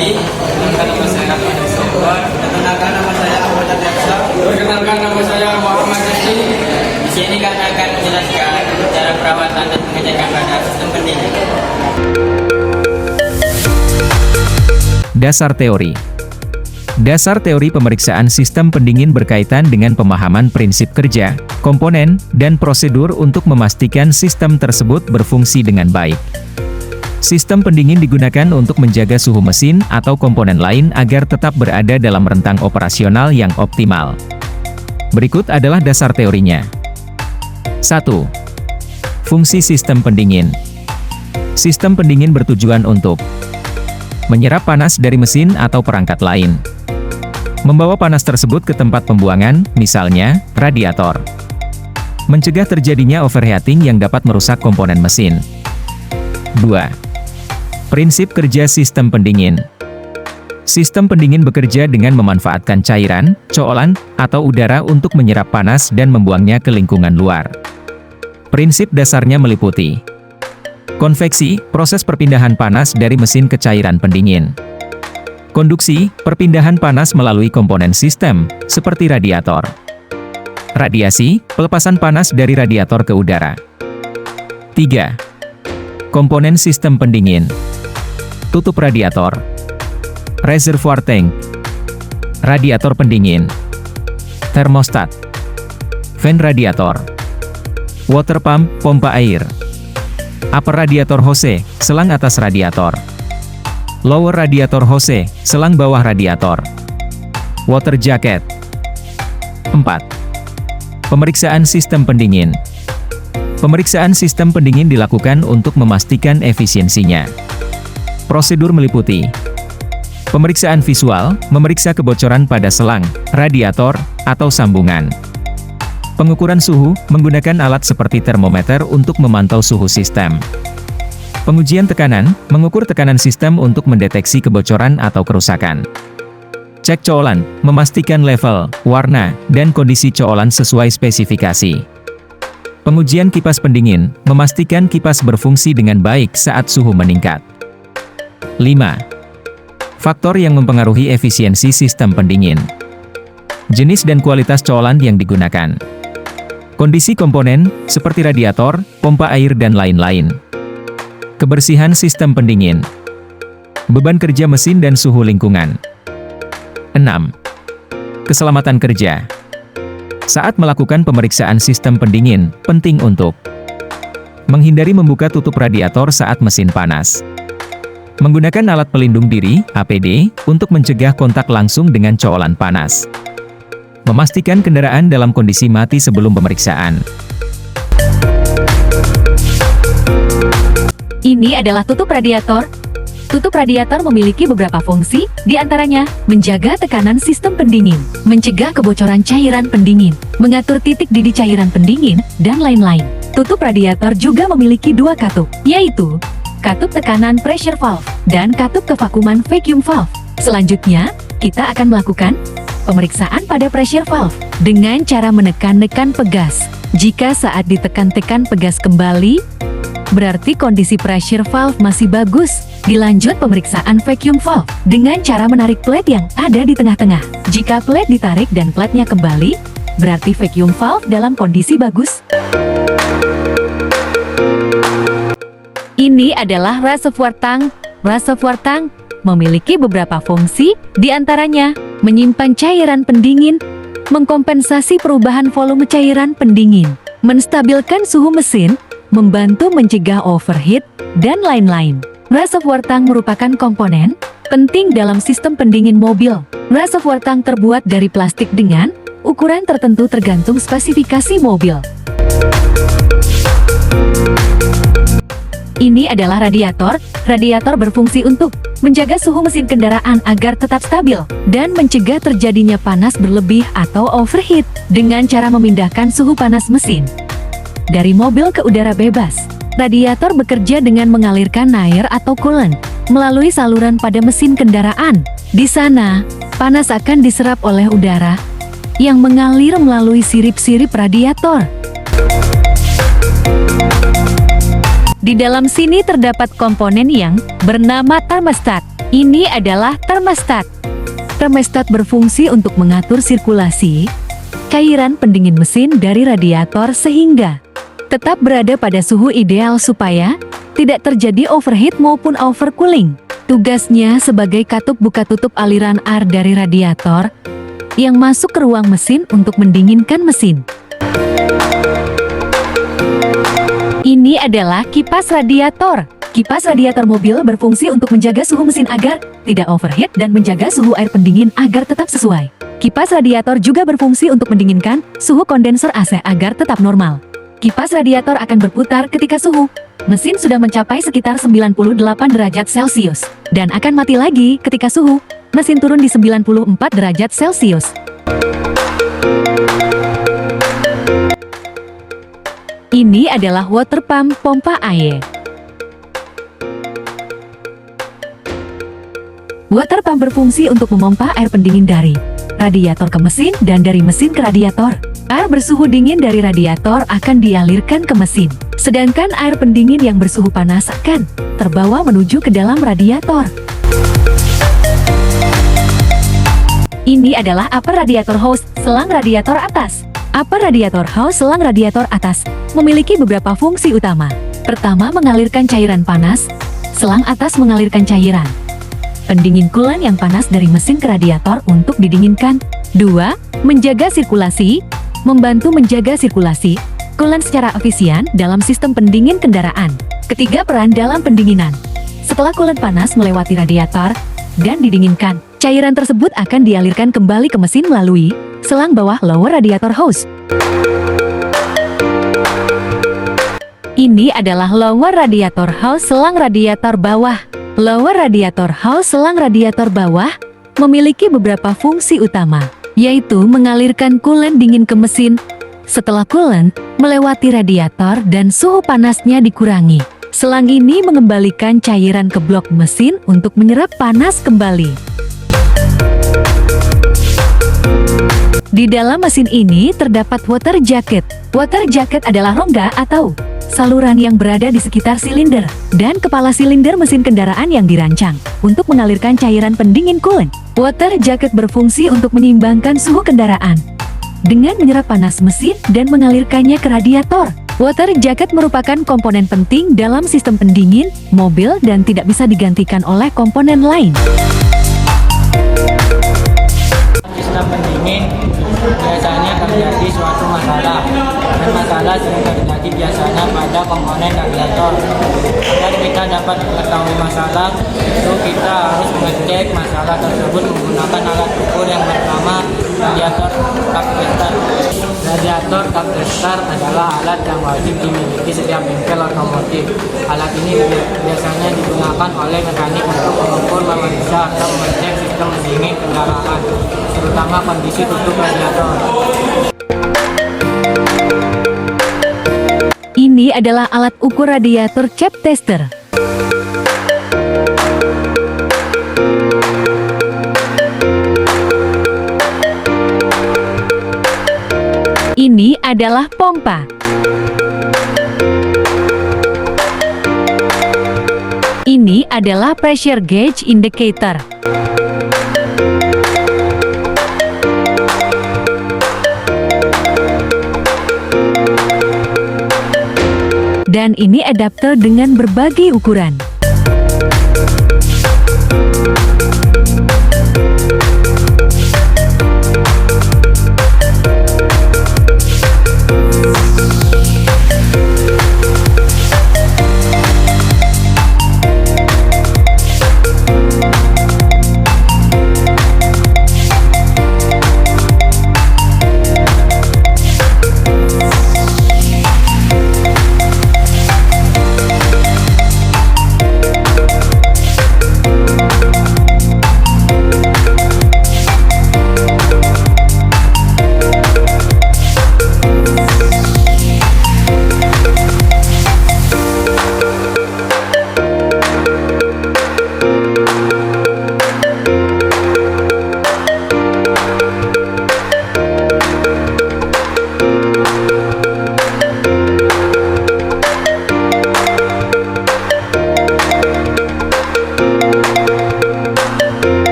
Adi. Perkenalkan nama saya Ahmad Sobar. Perkenalkan nama saya Ahmad Jaksa. Perkenalkan nama saya Muhammad Jasi. Di sini kami akan menjelaskan cara perawatan dan pengecekan pada sistem pendingin. Dasar teori. Dasar teori pemeriksaan sistem pendingin berkaitan dengan pemahaman prinsip kerja, komponen, dan prosedur untuk memastikan sistem tersebut berfungsi dengan baik. Sistem pendingin digunakan untuk menjaga suhu mesin atau komponen lain agar tetap berada dalam rentang operasional yang optimal. Berikut adalah dasar teorinya. 1. Fungsi sistem pendingin. Sistem pendingin bertujuan untuk menyerap panas dari mesin atau perangkat lain, membawa panas tersebut ke tempat pembuangan, misalnya radiator, mencegah terjadinya overheating yang dapat merusak komponen mesin. 2. Prinsip kerja sistem pendingin. Sistem pendingin bekerja dengan memanfaatkan cairan, coolan, atau udara untuk menyerap panas dan membuangnya ke lingkungan luar. Prinsip dasarnya meliputi konveksi, proses perpindahan panas dari mesin ke cairan pendingin. Konduksi, perpindahan panas melalui komponen sistem, seperti radiator. Radiasi, pelepasan panas dari radiator ke udara. 3. Komponen sistem pendingin. Tutup radiator, reservoir tank, radiator pendingin, termostat, fan radiator, water pump, pompa air, upper radiator hose, selang atas radiator, lower radiator hose, selang bawah radiator, water jacket. 4. Pemeriksaan sistem pendingin. Pemeriksaan sistem pendingin dilakukan untuk memastikan efisiensinya. Prosedur meliputi pemeriksaan visual, memeriksa kebocoran pada selang, radiator, atau sambungan. Pengukuran suhu, menggunakan alat seperti termometer untuk memantau suhu sistem. Pengujian tekanan, mengukur tekanan sistem untuk mendeteksi kebocoran atau kerusakan. Cek coolan, memastikan level, warna, dan kondisi coolan sesuai spesifikasi. Pengujian kipas pendingin, memastikan kipas berfungsi dengan baik saat suhu meningkat. 5. Faktor yang mempengaruhi efisiensi sistem pendingin. Jenis dan kualitas coolan yang digunakan. Kondisi komponen, seperti radiator, pompa air dan lain-lain. Kebersihan sistem pendingin. Beban kerja mesin dan suhu lingkungan. 6. Keselamatan kerja. Saat melakukan pemeriksaan sistem pendingin, penting untuk menghindari membuka tutup radiator saat mesin panas. Menggunakan alat pelindung diri, APD, untuk mencegah kontak langsung dengan coolan panas. Memastikan kendaraan dalam kondisi mati sebelum pemeriksaan. Ini adalah tutup radiator. Tutup radiator memiliki beberapa fungsi, di antaranya menjaga tekanan sistem pendingin, mencegah kebocoran cairan pendingin, mengatur titik didih cairan pendingin, dan lain-lain. Tutup radiator juga memiliki dua katup, yaitu katup tekanan pressure valve dan katup kevakuman vacuum valve. Selanjutnya, kita akan melakukan pemeriksaan pada pressure valve dengan cara menekan-nekan pegas. Jika saat ditekan-tekan pegas kembali, berarti kondisi pressure valve masih bagus. Dilanjut pemeriksaan vacuum valve dengan cara menarik plate yang ada di tengah-tengah. Jika plate ditarik dan plate-nya kembali, berarti vacuum valve dalam kondisi bagus. Ini adalah reservoir tank. Reservoir tank memiliki beberapa fungsi, di antaranya menyimpan cairan pendingin, mengkompensasi perubahan volume cairan pendingin, menstabilkan suhu mesin, membantu mencegah overheat, dan lain-lain. Reservoir tank merupakan komponen penting dalam sistem pendingin mobil. Reservoir tank terbuat dari plastik dengan ukuran tertentu tergantung spesifikasi mobil. Ini adalah radiator. Radiator berfungsi untuk menjaga suhu mesin kendaraan agar tetap stabil dan mencegah terjadinya panas berlebih atau overheat dengan cara memindahkan suhu panas mesin dari mobil ke udara bebas. Radiator bekerja dengan mengalirkan air atau coolant melalui saluran pada mesin kendaraan. Di sana, panas akan diserap oleh udara yang mengalir melalui sirip-sirip radiator. Di dalam sini terdapat komponen yang bernama termostat. Ini adalah termostat. Termostat berfungsi untuk mengatur sirkulasi cairan pendingin mesin dari radiator sehingga tetap berada pada suhu ideal supaya tidak terjadi overheat maupun overcooling. Tugasnya sebagai katup buka tutup aliran air dari radiator yang masuk ke ruang mesin untuk mendinginkan mesin. Ini adalah kipas radiator. Kipas radiator mobil berfungsi untuk menjaga suhu mesin agar tidak overheat dan menjaga suhu air pendingin agar tetap sesuai. Kipas radiator juga berfungsi untuk mendinginkan suhu kondenser AC agar tetap normal. Kipas radiator akan berputar ketika suhu mesin sudah mencapai sekitar 98 derajat Celcius dan akan mati lagi ketika suhu mesin turun di 94 derajat Celcius. Ini adalah water pump, pompa air. Water pump berfungsi untuk memompa air pendingin dari radiator ke mesin dan dari mesin ke radiator. Air bersuhu dingin dari radiator akan dialirkan ke mesin, sedangkan air pendingin yang bersuhu panas akan terbawa menuju ke dalam radiator. Ini adalah upper radiator hose, selang radiator atas. Upper radiator hose, selang radiator atas, memiliki beberapa fungsi utama. Pertama, mengalirkan cairan panas. Selang atas mengalirkan cairan pendingin coolant yang panas dari mesin ke radiator untuk didinginkan. 2. Menjaga sirkulasi. Membantu menjaga sirkulasi coolant secara efisien dalam sistem pendingin kendaraan. Ketiga, peran dalam pendinginan. Setelah coolant panas melewati radiator dan didinginkan, cairan tersebut akan dialirkan kembali ke mesin melalui selang bawah lower radiator hose. Ini adalah lower radiator hose, selang radiator bawah. Lower radiator hose, selang radiator bawah, memiliki beberapa fungsi utama, yaitu mengalirkan coolant dingin ke mesin. Setelah coolant melewati radiator dan suhu panasnya dikurangi, selang ini mengembalikan cairan ke blok mesin untuk menyerap panas kembali. Di dalam mesin ini terdapat water jacket. Water jacket adalah rongga atau saluran yang berada di sekitar silinder dan kepala silinder mesin kendaraan yang dirancang untuk mengalirkan cairan pendingin coolant. Water jacket berfungsi untuk menyeimbangkan suhu kendaraan dengan menyerap panas mesin dan mengalirkannya ke radiator. Water jacket merupakan komponen penting dalam sistem pendingin mobil dan tidak bisa digantikan oleh komponen lain. Sistem pendingin biasanya terjadi suatu masalah, dan masalah sering terjadi biasanya pada komponen radiator. Agar kita dapat mengetahui masalah itu, kita harus mengecek masalah tersebut menggunakan alat ukur yang bernama radiator tap tester. Radiator tap tester adalah alat yang wajib dimiliki setiap bengkel otomotif. Alat ini biasanya digunakan oleh mekanik untuk mengukur, memeriksa atau mengecek sistem pendingin kendaraan, terutama kondisi tutup radiator. Ini adalah alat ukur radiator cap tester. Ini adalah pompa. Ini adalah pressure gauge indicator. Dan ini adapter dengan berbagai ukuran.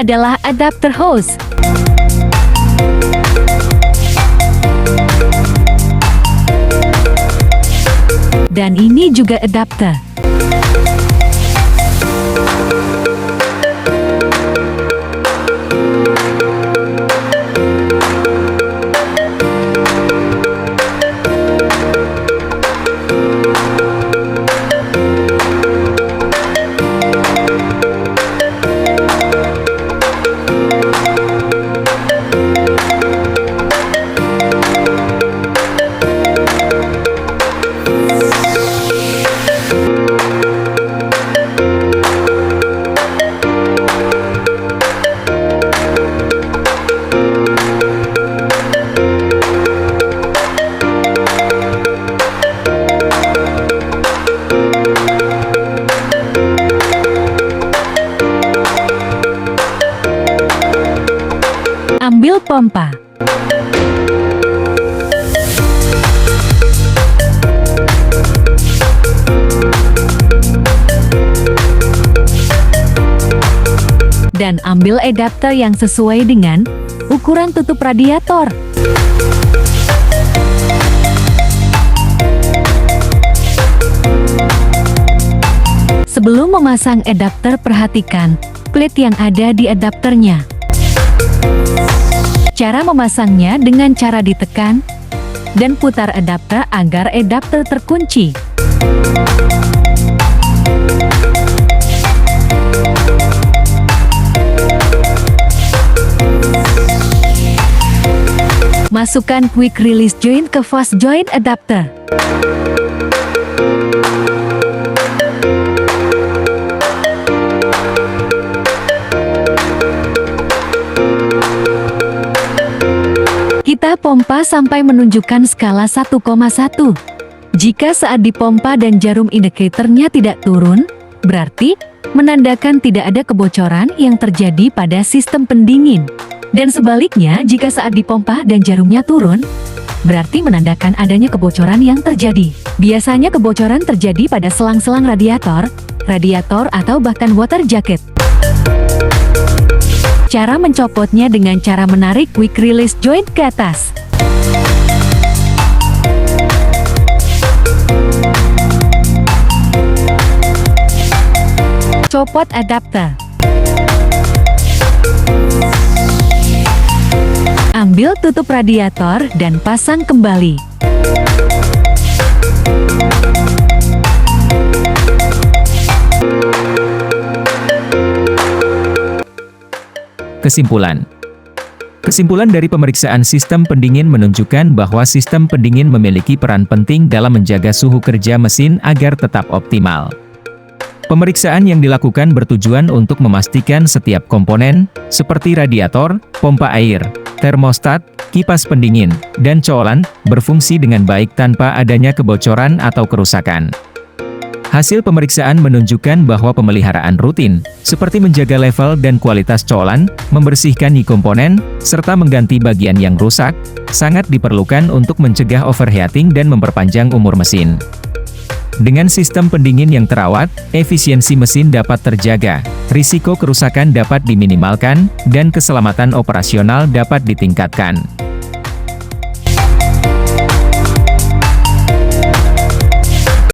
adalah adapter hose. Dan ini juga adapter. Ambil pompa. Dan ambil adapter yang sesuai dengan ukuran tutup radiator. Sebelum memasang adapter, perhatikan plate yang ada di adapternya. Cara memasangnya dengan cara ditekan dan putar adapter agar adapter terkunci. Masukkan quick release joint ke fast joint adapter. Kita pompa sampai menunjukkan skala 1,1. Jika saat dipompa dan jarum indikatornya tidak turun, berarti menandakan tidak ada kebocoran yang terjadi pada sistem pendingin. Dan sebaliknya, jika saat dipompa dan jarumnya turun, berarti menandakan adanya kebocoran yang terjadi. Biasanya kebocoran terjadi pada selang-selang radiator, atau bahkan water jacket. Cara mencopotnya dengan cara menarik quick release joint ke atas. Copot adapter. Ambil tutup radiator dan pasang kembali. Kesimpulan dari pemeriksaan sistem pendingin menunjukkan bahwa sistem pendingin memiliki peran penting dalam menjaga suhu kerja mesin agar tetap optimal. Pemeriksaan yang dilakukan bertujuan untuk memastikan setiap komponen, seperti radiator, pompa air, termostat, kipas pendingin, dan colokan, berfungsi dengan baik tanpa adanya kebocoran atau kerusakan. Hasil pemeriksaan menunjukkan bahwa pemeliharaan rutin, seperti menjaga level dan kualitas colokan, membersihkan komponen, serta mengganti bagian yang rusak, sangat diperlukan untuk mencegah overheating dan memperpanjang umur mesin. Dengan sistem pendingin yang terawat, efisiensi mesin dapat terjaga, risiko kerusakan dapat diminimalkan, dan keselamatan operasional dapat ditingkatkan.